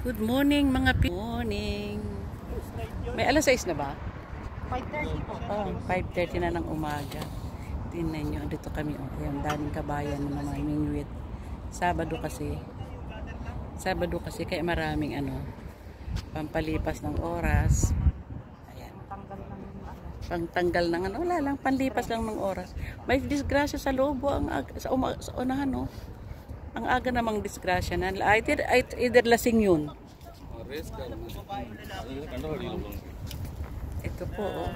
Good morning mga morning. May alas 6 na ba? 5:30 po. Oh, 5:30 na ng umaga. Tingnan nyo, dito kami. Oh, ayan, daming kabayan ng mga Mingwit. Sabado kasi kaya maraming pampalipas ng oras. Ayan. Pangtanggal ng wala lang, panlipas lang ng oras. May disgrasya sa lobo sa unahan, no? Ang aga namang disgrasya na. Either lasing yun. Ito po, oh.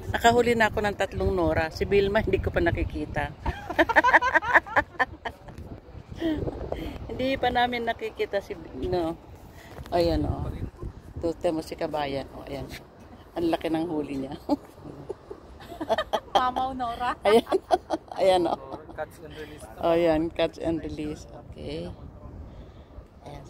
Nakahuli na ako ng 3 Nora. Si Vilma, hindi ko pa nakikita. Hindi pa namin nakikita si Ayan, oh. Tute mo si kabayan. Oh, ayan. Ang laki ng huli niya. Mamaw Nora. Ayan. Ayan, oh. Oh, ayan, catch and release. Okay. Ayan.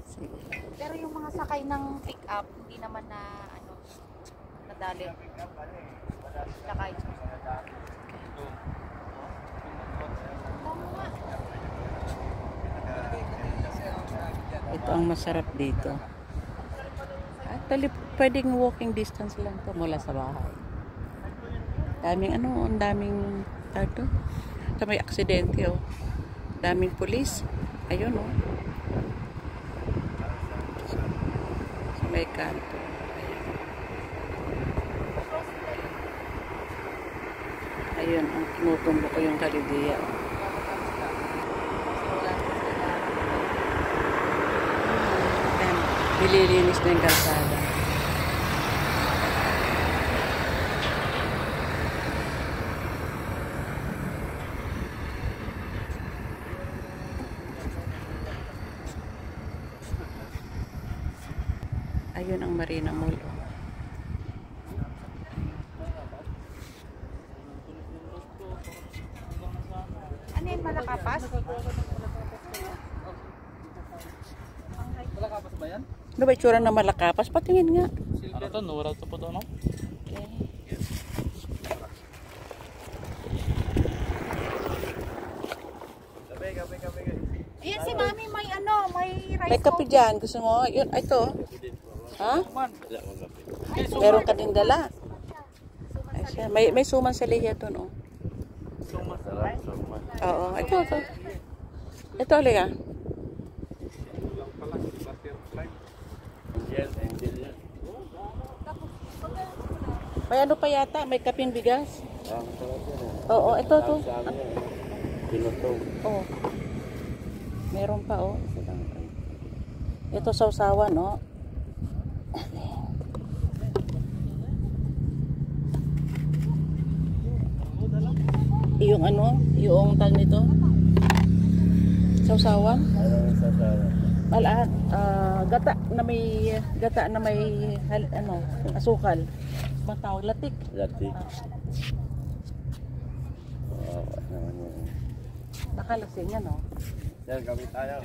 Sige. Pero yung mga sakay ng pick-up, hindi naman na nadali. Sakay. Ito ang masarap dito. Actually, pwedeng walking distance lang to mula sa bahay. Ang daming ito may aksidente, oh. Daming pulis. Ayun, oh. Sa may kanto. Ayun, ang tumutumbo ko yung kalidiya, oh. Nililinis na yung kalsada. Ayun ang Marina Mall. Ano yung Malakapas? Malakapas ba yan? Ano ba itsura ng Malakapas? Patingin nga. Ano to? Nura to po to, no? Okay. Gabi. Ayan si Mami, may rice. May kape dyan. Gusto mo? Yun, ito. Ha? Meron ka din dala. Ay, siya. May suman sa liya doon, oh. Oo, ito. Ito, liga. May ano pa yata? May kaping bigas? Oo, ito to. Oo. Meron pa, oh. Ito sausawan, no? Yung tag nito? Sausawan? Gata na may asukal. Bang tawag? Latik. Nakalasing yan, no? Yan, gamit tayo.